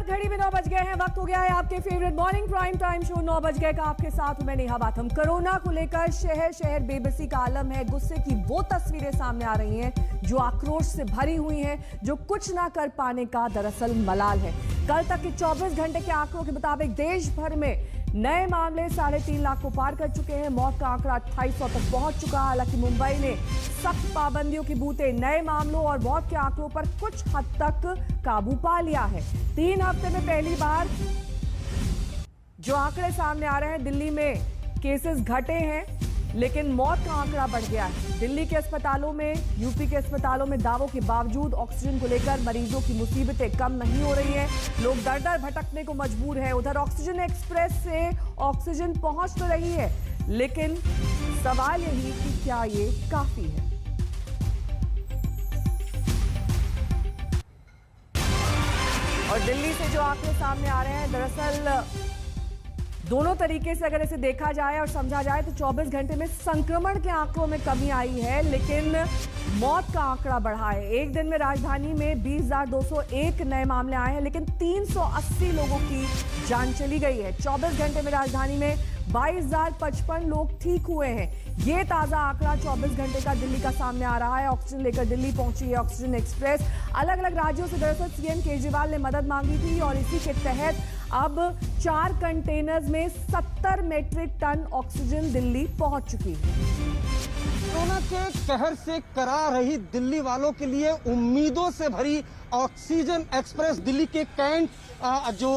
घड़ी में 9 बज गए हैं। वक्त हो गया है आपके favourite morning prime time show 9 बज गए का। आपके साथ हूं मैं नेहा बाथम। कोरोना को लेकर शहर शहर बेबसी का आलम है। गुस्से की वो तस्वीरें सामने आ रही हैं जो आक्रोश से भरी हुई हैं, जो कुछ ना कर पाने का दरअसल मलाल है। कल तक के 24 घंटे के आंकड़ों के मुताबिक देश भर में नए मामले 3.5 लाख को पार कर चुके हैं। मौत का आंकड़ा 2800 तक पहुंच चुका है। हालांकि मुंबई ने सख्त पाबंदियों की बूते नए मामलों और मौत के आंकड़ों पर कुछ हद तक काबू पा लिया है। 3 हफ्ते में पहली बार जो आंकड़े सामने आ रहे हैं, दिल्ली में केसेस घटे हैं लेकिन मौत का आंकड़ा बढ़ गया है। दिल्ली के अस्पतालों में, यूपी के अस्पतालों में दावों के बावजूद ऑक्सीजन को लेकर मरीजों की मुसीबतें कम नहीं हो रही हैं। लोग दर दर भटकने को मजबूर हैं। उधर ऑक्सीजन एक्सप्रेस से ऑक्सीजन पहुंच तो रही है लेकिन सवाल यही कि क्या ये काफी है। और दिल्ली से जो आंकड़े सामने आ रहे हैं, दरअसल दोनों तरीके से अगर इसे देखा जाए और समझा जाए तो 24 घंटे में संक्रमण के आंकड़ों में कमी आई है लेकिन मौत का आंकड़ा बढ़ा है। एक दिन में राजधानी में 20,201 नए मामले आए हैं लेकिन 380 लोगों की जान चली गई है। 24 घंटे में राजधानी में 22,055 लोग ठीक हुए हैं। ये ताजा आंकड़ा 24 घंटे का दिल्ली का सामने आ रहा है। ऑक्सीजन लेकर दिल्ली पहुंची है ऑक्सीजन एक्सप्रेस। अलग अलग राज्यों से दरअसल सीएम केजरीवाल ने मदद मांगी थी और इसी के तहत अब 4 कंटेनर्स में 70 मीट्रिक टन ऑक्सीजन दिल्ली पहुंच चुकी है। कोरोना के कहर से करा रही दिल्ली वालों के लिए उम्मीदों से भरी ऑक्सीजन एक्सप्रेस दिल्ली के कैंट जो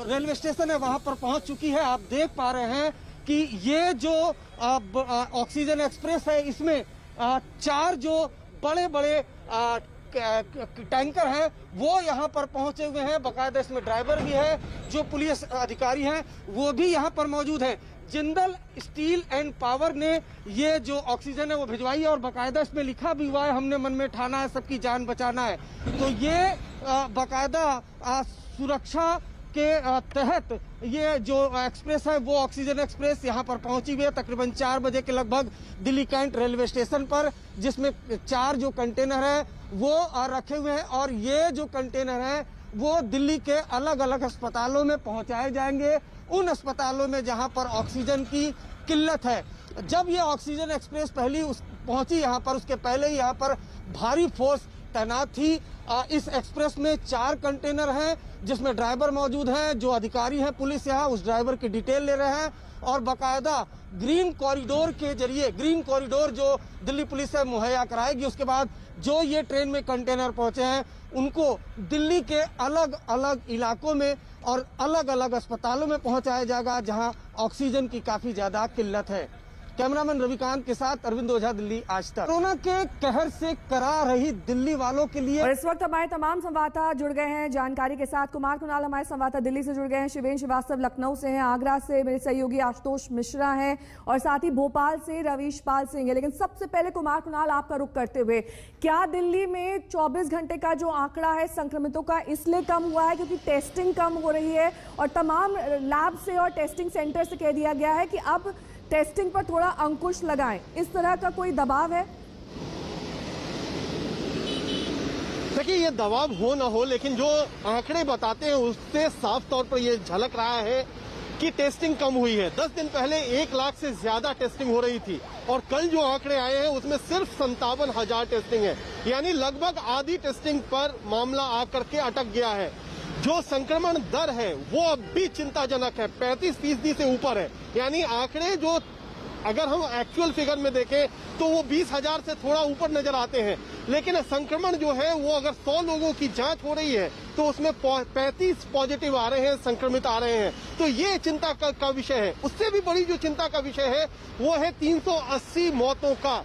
रेलवे स्टेशन है वहां पर पहुंच चुकी है। आप देख पा रहे हैं कि ये जो ऑक्सीजन एक्सप्रेस है इसमें 4 जो बड़े बड़े टैंकर हैं वो यहाँ पर पहुंचे हुए हैं। बाकायदा इसमें ड्राइवर भी है, जो पुलिस अधिकारी हैं वो भी यहाँ पर मौजूद हैं। जिंदल स्टील एंड पावर ने ये जो ऑक्सीजन है वो भिजवाई है और बाकायदा इसमें लिखा भी हुआ है, हमने मन में ठाना है सबकी जान बचाना है। तो ये बाकायदा सुरक्षा के तहत ये जो एक्सप्रेस है वो ऑक्सीजन एक्सप्रेस यहाँ पर पहुंची हुई है तकरीबन 4 बजे के लगभग दिल्ली कैंट रेलवे स्टेशन पर, जिसमें 4 जो कंटेनर है वो रखे हुए हैं और ये जो कंटेनर है वो दिल्ली के अलग अलग अस्पतालों में पहुंचाए जाएंगे, उन अस्पतालों में जहां पर ऑक्सीजन की किल्लत है। जब ये ऑक्सीजन एक्सप्रेस पहली पहुंची यहाँ पर, उसके पहले ही यहाँ पर भारी फोर्स तैनात थी। इस एक्सप्रेस में 4 कंटेनर हैं जिसमें ड्राइवर मौजूद हैं, जो अधिकारी हैं पुलिस यहाँ उस ड्राइवर की डिटेल ले रहे हैं और बाकायदा ग्रीन कॉरिडोर के जरिए, ग्रीन कॉरिडोर जो दिल्ली पुलिस है मुहैया कराएगी, उसके बाद जो ये ट्रेन में कंटेनर पहुंचे हैं उनको दिल्ली के अलग अलग इलाकों में और अलग अलग अस्पतालों में पहुंचाया जाएगा जहां ऑक्सीजन की काफी ज्यादा किल्लत है। कैमरामैन रविकांत के साथ अरविंद ओझा, दिल्ली आज तक। कोरोना के कहर से करा रही दिल्ली वालों के लिए और इस वक्त हमारे तमाम संवाददाता जुड़ गए हैं जानकारी के साथ। कुमार कुणाल हमारे संवाददाता दिल्ली से जुड़ गए हैं, शिवेन श्रीवास्तव लखनऊ से हैं, आगरा से मेरे सहयोगी आशुतोष मिश्रा हैं और साथ ही भोपाल से रवीश पाल सिंह है। लेकिन सबसे पहले कुमार कुणाल, आपका रुख करते हुए, क्या दिल्ली में 24 घंटे का जो आंकड़ा है संक्रमितों का इसलिए कम हुआ है क्योंकि टेस्टिंग कम हो रही है और तमाम लैब से और टेस्टिंग सेंटर से कह दिया गया है कि अब टेस्टिंग पर थोड़ा अंकुश लगाएं, इस तरह का कोई दबाव है? देखिए, ये दबाव हो ना हो लेकिन जो आंकड़े बताते हैं उससे साफ तौर पर ये झलक रहा है कि टेस्टिंग कम हुई है। 10 दिन पहले 1 लाख से ज्यादा टेस्टिंग हो रही थी और कल जो आंकड़े आए हैं उसमें सिर्फ 57,000 टेस्टिंग है, यानी लगभग आधी टेस्टिंग पर मामला आकर के अटक गया है। जो संक्रमण दर है वो अब भी चिंताजनक है, 35% से ऊपर है। यानी आंकड़े जो अगर हम एक्चुअल फिगर में देखें तो वो 20,000 से थोड़ा ऊपर नजर आते हैं, लेकिन संक्रमण जो है वो अगर 100 लोगों की जांच हो रही है तो उसमें 35 पॉजिटिव आ रहे हैं, संक्रमित आ रहे हैं। तो ये चिंता का विषय है। उससे भी बड़ी जो चिंता का विषय है वो है 380 मौतों का।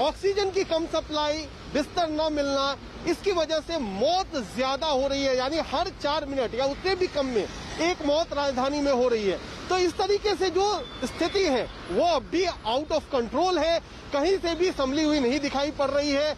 ऑक्सीजन की कम सप्लाई, बिस्तर न मिलना, इसकी वजह से मौत ज्यादा हो रही है, यानी हर 4 मिनट या उससे भी कम में 1 मौत राजधानी में हो रही है। तो इस तरीके से जो स्थिति है वो अब भी आउट ऑफ कंट्रोल है, कहीं से भी संभली हुई नहीं दिखाई पड़ रही है।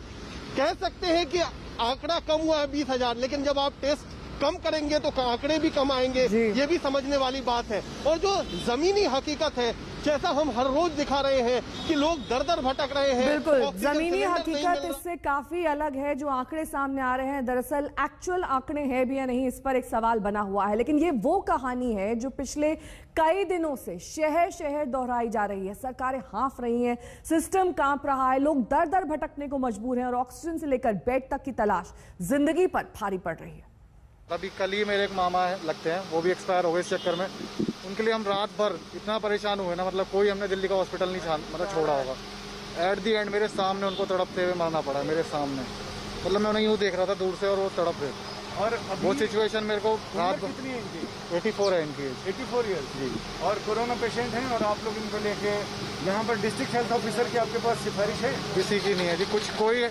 कह सकते हैं कि आंकड़ा कम हुआ है 20,000, लेकिन जब आप टेस्ट कम करेंगे तो आंकड़े भी कम आएंगे, ये भी समझने वाली बात है। और जो जमीनी हकीकत है, जैसा हम हर रोज दिखा रहे हैं कि लोग दर दर भटक रहे हैं, बिल्कुल जमीनी हकीकत इससे काफी अलग है। जो आंकड़े सामने आ रहे हैं दरअसल एक्चुअल आंकड़े हैं भी या नहीं, इस पर एक सवाल बना हुआ है। लेकिन ये वो कहानी है जो पिछले कई दिनों से शहर शहर दोहराई जा रही है। सरकारें हाँफ रही हैं, सिस्टम कांप रहा है, लोग दर दर भटकने को मजबूर हैं और ऑक्सीजन से लेकर बेड तक की तलाश जिंदगी पर भारी पड़ रही है। अभी कल ही मेरे एक मामा लगते हैं, वो भी एक्सपायर हो गए इस चक्कर में। उनके लिए हम रात भर इतना परेशान हुए ना, मतलब कोई हमने दिल्ली का हॉस्पिटल नहीं छोड़ा होगा। एट दी एंड मेरे सामने उनको तड़पते हुए मरना पड़ा, मेरे सामने। मतलब मैं उन्हें यूँ देख रहा था दूर से और वो तड़प रहे। और वो सिचुएशन मेरे को रात भर। 84 है इनकी एज। 84 ईयर जी। और कोरोना पेशेंट हैं और आप लोग इनको लेके यहाँ पर डिस्ट्रिक्ट हेल्थ ऑफिसर की आपके पास सिफारिश है? किसी की नहीं है जी, कुछ कोई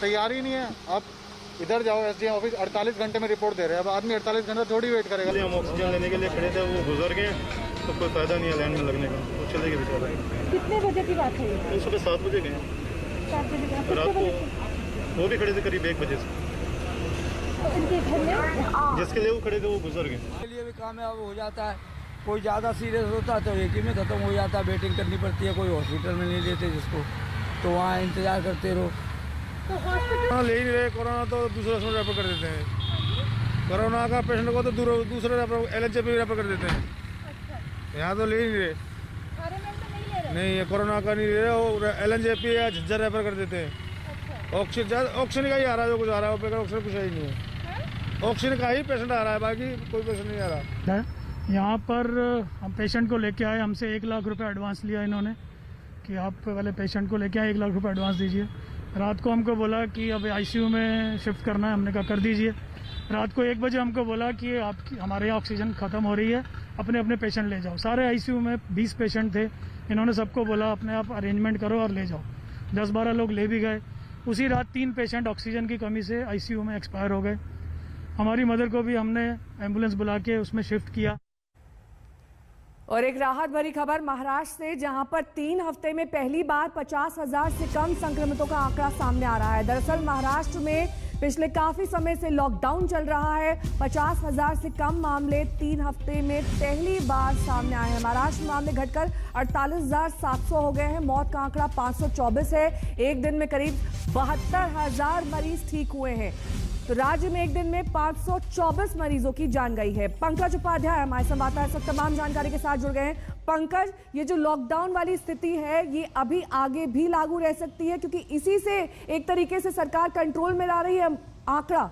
तैयारी नहीं है। आप इधर जाओ एसडीएम ऑफिस, 48 घंटे में रिपोर्ट दे रहे हैं। अब आदमी 48 घंटे थोड़ी वेट करेगा। हम ऑक्सीजन लेने के लिए खड़े थे, वो गुजर गए, तो कोई फायदा नहीं है लाइन में लगने का, वो चले गए बेचारे। कितने बजे की बात है? सुबह 7 बजे गए। 7 बजे रात को वो भी खड़े थे करीब 1 बजे से। तो इनके घर में जिसके लिए वो खड़े थे वो गुजर गए। के लिए भी कामयाब हो जाता है। कोई ज़्यादा सीरियस होता है तो एक ही में ख़त्म हो जाता है, वेटिंग करनी पड़ती है। कोई हॉस्पिटल में नहीं लेते जिसको, तो वहाँ इंतज़ार करते रहो। तो हॉस्पिटल ले ही नहीं रहे। कोरोना तो दूसरे हॉस्पिटल रेफर कर देते हैं। कोरोना का पेशेंट को तो दूसरे LHP रेफर कर देते हैं। अच्छा, यहाँ तो ले ही नहीं रहे। सारे में तो नहीं ले रहे? नहीं, ये कोरोना का नहीं ले रहे, वो LNJP या झज्जर रेफर कर देते हैं। अच्छा, ऑक्सीजन का ही आ रहा है, जो कुछ आ रहा है वो, बगैर ऑक्सीजन कुछ है ही नहीं है। ऑक्सीजन का ही पेशेंट आ रहा है, बाकी कोई पेशेंट नहीं आ रहा। यहाँ पर हम पेशेंट को लेके आए, हमसे 1 लाख रुपए एडवांस लिया इन्होंने कि आप पहले पेशेंट को लेके आए, 1 लाख रुपए एडवांस दीजिए। रात को हमको बोला कि अब ICU में शिफ्ट करना है, हमने कहा कर दीजिए। रात को 1 बजे हमको बोला कि आपकी हमारे यहाँ ऑक्सीजन ख़त्म हो रही है, अपने अपने पेशेंट ले जाओ। सारे ICU में 20 पेशेंट थे, इन्होंने सबको बोला अपने आप अरेंजमेंट करो और ले जाओ। 10-12 लोग ले भी गए। उसी रात 3 पेशेंट ऑक्सीजन की कमी से ICU में एक्सपायर हो गए। हमारी मदर को भी हमने एम्बुलेंस बुला के उसमें शिफ्ट किया। और एक राहत भरी खबर महाराष्ट्र से, जहां पर 3 हफ्ते में पहली बार 50,000 से कम संक्रमितों का आंकड़ा सामने आ रहा है। दरअसल महाराष्ट्र में पिछले काफी समय से लॉकडाउन चल रहा है। 50,000 से कम मामले 3 हफ्ते में पहली बार सामने आए हैं। महाराष्ट्र में मामले घटकर 48,700 हो गए हैं। मौत का आंकड़ा 524 है। एक दिन में करीब 72,000 मरीज ठीक हुए हैं। तो राज्य में एक दिन में 524 मरीजों की जान गई है। पंकज उपाध्याय हमारे संवाददाता इस वक्त तमाम जानकारी के साथ जुड़ गए हैं। पंकज, ये जो लॉकडाउन वाली स्थिति है ये अभी आगे भी लागू रह सकती है, क्योंकि इसी से एक तरीके से सरकार कंट्रोल में ला रही है आंकड़ा।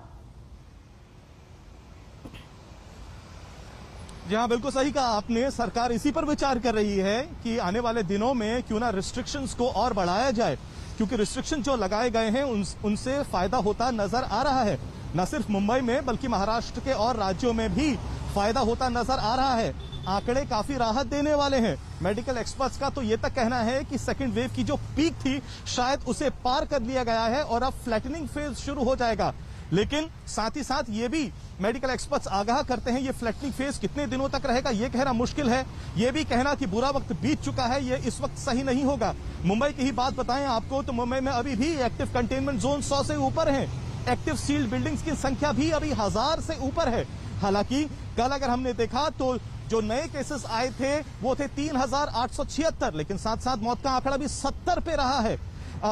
जी हाँ, बिल्कुल सही कहा आपने। सरकार इसी पर विचार कर रही है कि आने वाले दिनों में क्यों ना रिस्ट्रिक्शंस को और बढ़ाया जाए, क्योंकि रिस्ट्रिक्शन जो लगाए गए हैं उनसे फायदा होता नजर आ रहा है। न सिर्फ मुंबई में बल्कि महाराष्ट्र के और राज्यों में भी फायदा होता नजर आ रहा है। आंकड़े काफी राहत देने वाले हैं। मेडिकल एक्सपर्ट्स का तो ये तक कहना है कि सेकेंड वेव की जो पीक थी शायद उसे पार कर लिया गया है और अब फ्लैटनिंग फेज शुरू हो जाएगा। लेकिन साथ ही साथ ये भी मेडिकल एक्सपर्ट्स आगाह करते हैं ये फ्लैटनिंग फेज कितने दिनों तक रहेगा ये कहना मुश्किल है। ये भी कहना कि बुरा वक्त बीत चुका है ये इस वक्त सही नहीं होगा। मुंबई की ही बात बताएं आपको तो मुंबई में अभी भी एक्टिव कंटेनमेंट जोन 100 से ऊपर है। एक्टिव सील्ड बिल्डिंग्स की संख्या भी अभी 1000 से ऊपर है। हालांकि कल अगर हमने देखा तो जो नए केसेस आए थे वो थे 3,876, लेकिन साथ साथ मौत का आंकड़ा भी 70 पे रहा है।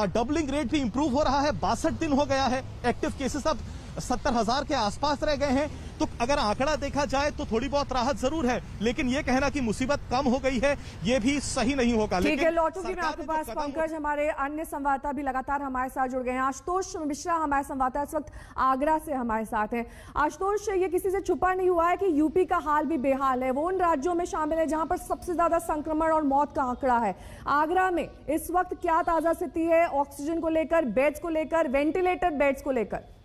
डबलिंग रेट भी इंप्रूव हो रहा है। 62 दिन हो गया है। एक्टिव केसेस अब 70,000 के आसपास रह गए हैं। तो अगर आंकड़ा देखा जाए तो थोड़ी बहुत राहत जरूर है, लेकिन ये कहना कि मुसीबत कम हो गई है ये भी सही नहीं होगा। ठीक है, लौटूंगी मैं आपके पास पंकज। हमारे अन्य संवाददाता भी लगातार हमारे साथ जुड़ गए हैं। आशुतोष मिश्रा हमारे संवाददाता इस वक्त आगरा से हमारे साथ हैं। आशुतोष, ये किसी से छुपा नहीं हुआ है कि यूपी का हाल भी बेहाल है। वो उन राज्यों में शामिल है जहां पर सबसे ज्यादा संक्रमण और मौत का आंकड़ा है। आगरा में इस वक्त क्या ताजा स्थिति है ऑक्सीजन को लेकर, बेड्स को लेकर, वेंटिलेटर बेड्स को लेकर?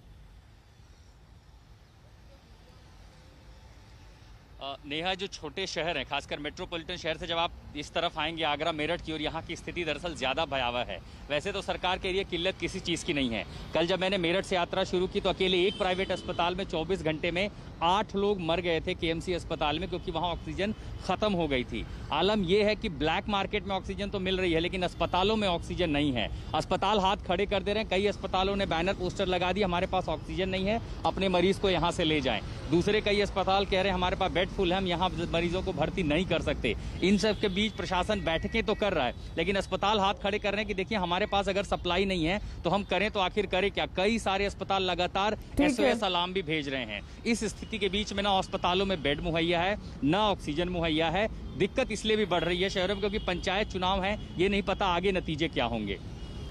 नेहा, जो छोटे शहर हैं, खासकर मेट्रोपॉलिटन शहर से जब आप इस तरफ आएंगे आगरा मेरठ की, और यहाँ की स्थिति दरअसल ज़्यादा भयावह है। वैसे तो सरकार के लिए किल्लत किसी चीज़ की नहीं है। कल जब मैंने मेरठ से यात्रा शुरू की तो अकेले एक प्राइवेट अस्पताल में 24 घंटे में 8 लोग मर गए थे केएमसी अस्पताल में, क्योंकि वहाँ ऑक्सीजन ख़त्म हो गई थी। आलम यह है कि ब्लैक मार्केट में ऑक्सीजन तो मिल रही है, लेकिन अस्पतालों में ऑक्सीजन नहीं है। अस्पताल हाथ खड़े कर दे रहे हैं। कई अस्पतालों ने बैनर पोस्टर लगा दिए, हमारे पास ऑक्सीजन नहीं है, अपने मरीज को यहाँ से ले जाएं। दूसरे कई अस्पताल कह रहे हैं हमारे पास बेड फुल है, हम यहाँ मरीजों को भर्ती नहीं कर सकते। इन सब के बीच प्रशासन बैठकें तो कर रहा है, लेकिन अस्पताल हाथ खड़े कर रहे हैं कि देखिए हमारे पास अगर सप्लाई नहीं है तो हम करें तो आखिर करें क्या। कई सारे अस्पताल लगातार SOS अलार्म भी भेज रहे हैं। इस स्थिति के बीच में ना अस्पतालों में बेड मुहैया है, ना ऑक्सीजन मुहैया है। दिक्कत इसलिए भी बढ़ रही है शहरों में क्योंकि पंचायत चुनाव है, ये नहीं पता आगे नतीजे क्या होंगे।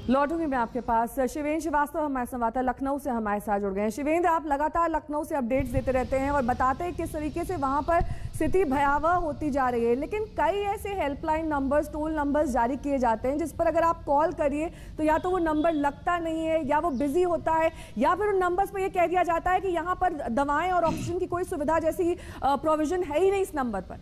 लौटूंगी मैं आपके पास। शिवेंद्र श्रीवास्तव हमारे संवाददाता लखनऊ से हमारे साथ जुड़ गए हैं। शिवेंद्र, आप लगातार लखनऊ से अपडेट्स देते रहते हैं और बताते हैं किस तरीके से वहां पर स्थिति भयावह होती जा रही है, लेकिन कई ऐसे हेल्पलाइन नंबर्स, टोल नंबर्स जारी किए जाते हैं जिस पर अगर आप कॉल करिए तो या तो वो नंबर लगता नहीं है, या वो बिजी होता है, या फिर उन नंबर्स पर यह कह दिया जाता है कि यहाँ पर दवाएं और ऑक्सीजन की कोई सुविधा जैसी प्रोविजन है ही नहीं इस नंबर पर।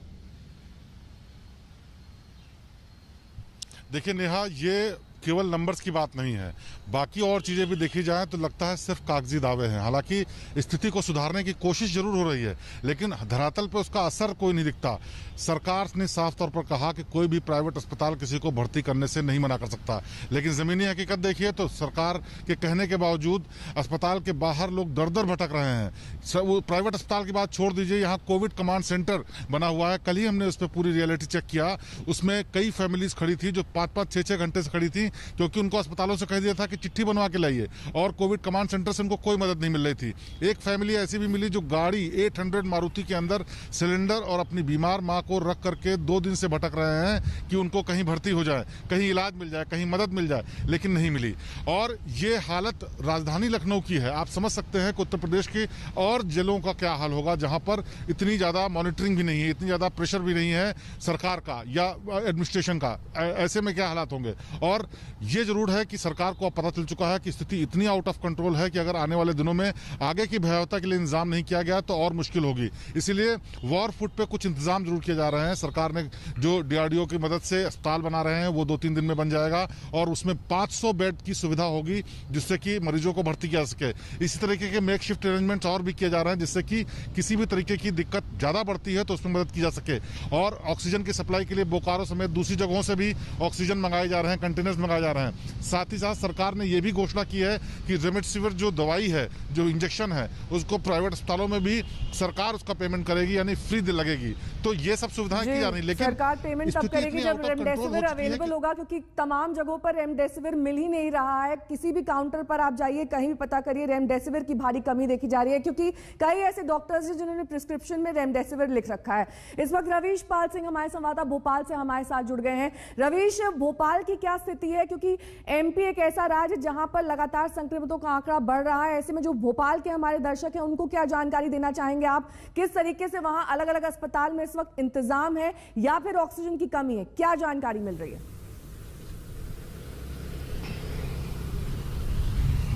देखिए नेहा, ये केवल नंबर्स की बात नहीं है, बाकी और चीजें भी देखी जाए तो लगता है सिर्फ कागजी दावे हैं। हालांकि स्थिति को सुधारने की कोशिश जरूर हो रही है, लेकिन धरातल पर उसका असर कोई नहीं दिखता। सरकार ने साफ तौर पर कहा कि कोई भी प्राइवेट अस्पताल किसी को भर्ती करने से नहीं मना कर सकता, लेकिन जमीनी हकीकत देखिए तो सरकार के कहने के बावजूद अस्पताल के बाहर लोग दर दर भटक रहे हैं। वो प्राइवेट अस्पताल की बात छोड़ दीजिए, यहाँ कोविड कमांड सेंटर बना हुआ है। कल ही हमने उस पर पूरी रियलिटी चेक किया, उसमें कई फैमिलीज खड़ी थी जो 5-5, 6-6 घंटे से खड़ी थी, क्योंकि उनको अस्पतालों से कह दिया था कि चिट्ठी बनवा के लाइए, और कोविड कमांड सेंटर से उनको कोई मदद नहीं मिल रही थी। एक फैमिली ऐसी भी मिली जो गाड़ी 800 मारुति के अंदर सिलेंडर और अपनी बीमार मां को रख करके 2 दिन से भटक रहे हैं कि उनको कहीं भर्ती हो जाए, कहीं इलाज मिल जाए, कहीं मदद मिल जाए, लेकिन नहीं मिली। और ये हालत राजधानी लखनऊ की है। आप समझ सकते हैं कि उत्तर प्रदेश की और जिलों का क्या हाल होगा जहां पर इतनी ज्यादा मॉनिटरिंग भी नहीं है, इतनी ज्यादा प्रेशर भी नहीं है सरकार का या एडमिनिस्ट्रेशन का। ऐसे में क्या हालात होंगे। और ये जरूर है कि सरकार को अब पता चल चुका है कि स्थिति इतनी आउट ऑफ कंट्रोल है कि अगर आने वाले दिनों में आगे की भयावहता के लिए इंतजाम नहीं किया गया तो और मुश्किल होगी। इसीलिए वॉर फुट पे कुछ इंतजाम जरूर किए जा रहे हैं। सरकार ने जो DRDO की मदद से अस्पताल बना रहे हैं वो 2-3 दिन में बन जाएगा, और उसमें 500 बेड की सुविधा होगी जिससे कि मरीजों को भर्ती किया सके। इसी तरीके के मेक शिफ्ट अरेंजमेंट्स और भी किए जा रहे हैं जिससे कि किसी भी तरीके की दिक्कत ज्यादा बढ़ती है तो उसमें मदद की जा सके। और ऑक्सीजन की सप्लाई के लिए बोकारो समेत दूसरी जगहों से भी ऑक्सीजन मंगाए जा रहे हैं, कंटेनर्स मंगाए जा रहे हैं। साथ ही साथ सरकार ने यह भी घोषणा की है कि रेमडेसिविर जो दवाई है, जो इंजेक्शन है, उसको प्राइवेट अस्पतालों में भी सरकार उसका पेमेंट करेगी, यानी फ्री लगेगी। तो ये सब सुविधाएं की जा रही, लेकिन सरकार पेमेंट तब करेगी जब रेमडेसिविर अवेलेबल होगा, क्योंकि तमाम जगहों पर रेमडेसिविर मिल ही नहीं रहा है। किसी भी काउंटर पर आप जाइए, कहीं भी पता करिए, रेमडेसिविर की भारी कमी देखी जा रही है, क्योंकि कई ऐसे डॉक्टर्स हैं जिन्होंने प्रिस्क्रिप्शन में रेमडेसिविर लिख रखा है। इस वक्त रवीश पाल सिंह हमारे संवाददाता भोपाल से हमारे साथ जुड़ गए हैं। रवीश, भोपाल की क्या स्थिति है, क्योंकि MP एक ऐसा राज्य जहां पर लगातार संक्रमितों का आंकड़ा बढ़ रहा है, ऐसे में जो भोपाल के हमारे दर्शक हैं उनको क्या जानकारी देना चाहेंगे आप? किस तरीके से वहां अलग अलग अस्पताल में इस वक्त इंतजाम है या फिर ऑक्सीजन की कमी है, क्या जानकारी मिल रही है?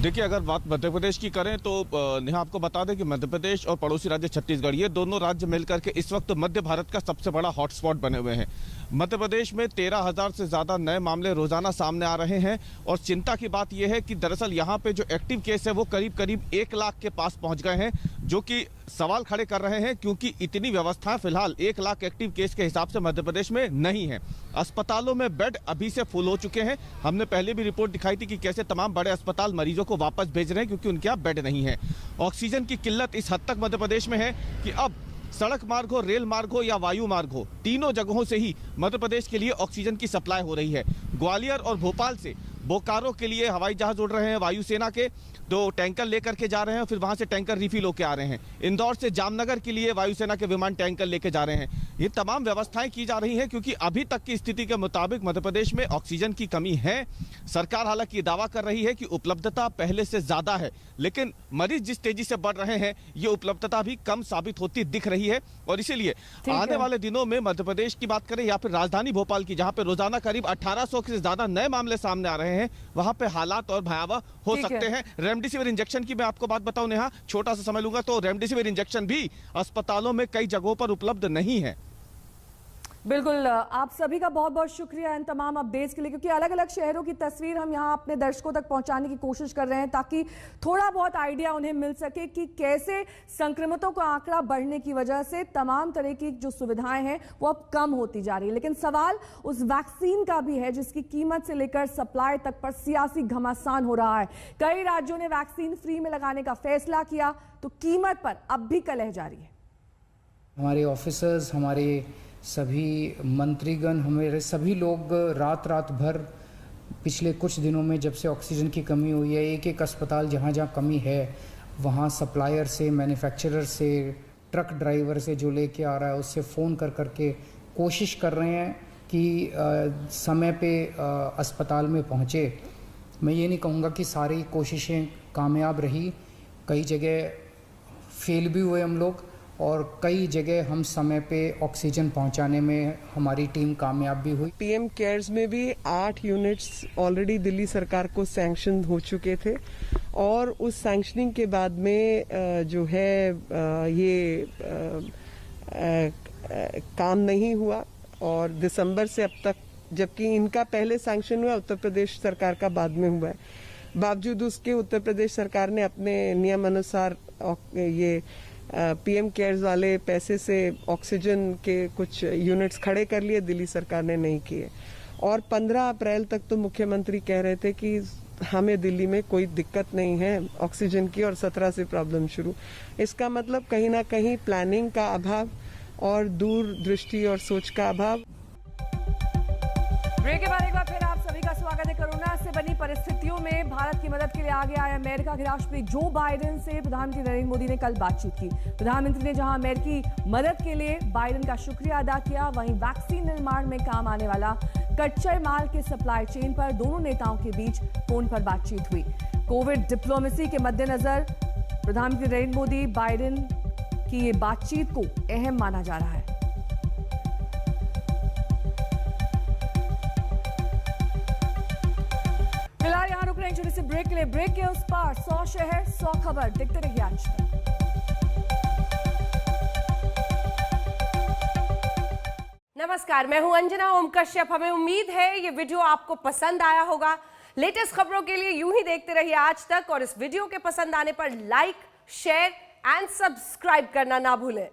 देखिए, अगर बात मध्य प्रदेश की करें तो नेहा आपको बता दें कि मध्य प्रदेश और पड़ोसी राज्य छत्तीसगढ़, ये दोनों राज्य मिलकर के इस वक्त मध्य भारत का सबसे बड़ा हॉटस्पॉट बने हुए हैं। मध्य प्रदेश में 13,000 से ज्यादा नए मामले रोजाना सामने आ रहे हैं, और चिंता की बात यह है कि दरअसल यहाँ पे जो एक्टिव केस है वो करीब 1 लाख के पास पहुंच गए हैं, जो कि सवाल खड़े कर रहे हैं, क्योंकि इतनी व्यवस्था फिलहाल 1 लाख एक्टिव केस के हिसाब से मध्य प्रदेश में नहीं है। अस्पतालों में बेड अभी से फुल हो चुके हैं। हमने पहले भी रिपोर्ट दिखाई थी कि कैसे तमाम बड़े अस्पताल मरीजों को वापस भेज रहे हैं क्योंकि उनके यहाँ बेड नहीं है। ऑक्सीजन की किल्लत इस हद तक मध्य प्रदेश में है कि अब सड़क मार्ग हो, रेल मार्ग हो या वायु मार्ग हो, तीनों जगहों से ही मध्य प्रदेश के लिए ऑक्सीजन की सप्लाई हो रही है। ग्वालियर और भोपाल से बोकारो के लिए हवाई जहाज उड़ रहे हैं वायुसेना के, 2 टैंकर लेकर के जा रहे हैं, फिर वहां से टैंकर रिफिल होकर आ रहे हैं। इंदौर से जामनगर के लिए वायुसेना के विमान टैंकर लेकर जा रहे हैं। ये तमाम व्यवस्थाएं की जा रही हैं क्योंकि अभी तक की स्थिति के मुताबिक मध्य प्रदेश में ऑक्सीजन की कमी है। सरकार हालांकि दावा कर रही है कि उपलब्धता पहले से ज्यादा है, लेकिन मरीज जिस तेजी से बढ़ रहे हैं ये उपलब्धता भी कम साबित होती दिख रही है। और इसीलिए आने वाले दिनों में मध्य प्रदेश की बात करें या फिर राजधानी भोपाल की, जहां पे रोजाना करीब 1800 से ज्यादा नए मामले सामने आ रहे हैं, रहे हैं वहां पे हालात और भयावह हो ठीक है। सकते हैं। रेमडेसिविर इंजेक्शन की मैं आपको बात बताऊं नेहा, छोटा सा समय लूंगा, तो रेमडेसिविर इंजेक्शन भी अस्पतालों में कई जगहों पर उपलब्ध नहीं है। बिल्कुल, आप सभी का बहुत बहुत शुक्रिया इन तमाम अपडेट्स के लिए, क्योंकि अलग अलग शहरों की तस्वीर हम यहाँ अपने दर्शकों तक पहुंचाने की कोशिश कर रहे हैं ताकि थोड़ा बहुत आइडिया उन्हें मिल सके कि कैसे संक्रमितों का आंकड़ा बढ़ने की वजह से तमाम तरह की जो सुविधाएं हैं वो अब कम होती जा रही है। लेकिन सवाल उस वैक्सीन का भी है जिसकी कीमत से लेकर सप्लाई तक पर सियासी घमासान हो रहा है। कई राज्यों ने वैक्सीन फ्री में लगाने का फैसला किया तो कीमत पर अब भी कलह जारी है। हमारे ऑफिसर्स, हमारे सभी मंत्रीगण, हमारे सभी लोग रात रात भर पिछले कुछ दिनों में जब से ऑक्सीजन की कमी हुई है, एक एक अस्पताल जहाँ जहाँ कमी है वहाँ सप्लायर से, मैन्युफैक्चरर से, ट्रक ड्राइवर से जो लेके आ रहा है उससे फ़ोन कर करके कोशिश कर रहे हैं कि समय पे अस्पताल में पहुँचे। मैं ये नहीं कहूँगा कि सारी कोशिशें कामयाब रही, कई जगह फेल भी हुए हम लोग और कई जगह हम समय पे ऑक्सीजन पहुंचाने में हमारी टीम कामयाब भी हुई। पीएम केयर्स में भी 8 यूनिट्स ऑलरेडी दिल्ली सरकार को सैंक्शन हो चुके थे और उस सैंक्शनिंग के बाद में जो है ये काम नहीं हुआ और दिसंबर से अब तक, जबकि इनका पहले सैंक्शन हुआ, उत्तर प्रदेश सरकार का बाद में हुआ है, बावजूद उसके उत्तर प्रदेश सरकार ने अपने नियम अनुसार ये पीएम केयर्स वाले पैसे से ऑक्सीजन के कुछ यूनिट्स खड़े कर लिए, दिल्ली सरकार ने नहीं किए। और 15 अप्रैल तक तो मुख्यमंत्री कह रहे थे कि हमें दिल्ली में कोई दिक्कत नहीं है ऑक्सीजन की और 17 से प्रॉब्लम शुरू। इसका मतलब कहीं ना कहीं प्लानिंग का अभाव और दूरदृष्टि और सोच का अभाव। ब्रेक के बाद एक बार फिर आप सभी का स्वागत है। कोरोना से बनी परिस्थितियों में भारत की मदद के लिए आगे आए अमेरिका के राष्ट्रपति जो बाइडेन से प्रधानमंत्री नरेंद्र मोदी ने कल बातचीत की। प्रधानमंत्री ने जहां अमेरिकी मदद के लिए बाइडेन का शुक्रिया अदा किया, वहीं वैक्सीन निर्माण में काम आने वाला कच्चे माल के सप्लाई चेन पर दोनों नेताओं के बीच फोन पर बातचीत हुई। कोविड डिप्लोमेसी के मद्देनजर प्रधानमंत्री नरेंद्र मोदी बाइडेन की ये बातचीत को अहम माना जा रहा है। फिलहाल यहां रुक रहे हैं छोटे से ब्रेक के लिए। ब्रेक के उस पार 100 शहर 100 खबर, देखते रहिए आज तक। नमस्कार, मैं हूं अंजना ओम कश्यप। हमें उम्मीद है ये वीडियो आपको पसंद आया होगा। लेटेस्ट खबरों के लिए यूं ही देखते रहिए आज तक और इस वीडियो के पसंद आने पर लाइक, शेयर एंड सब्सक्राइब करना ना भूलें।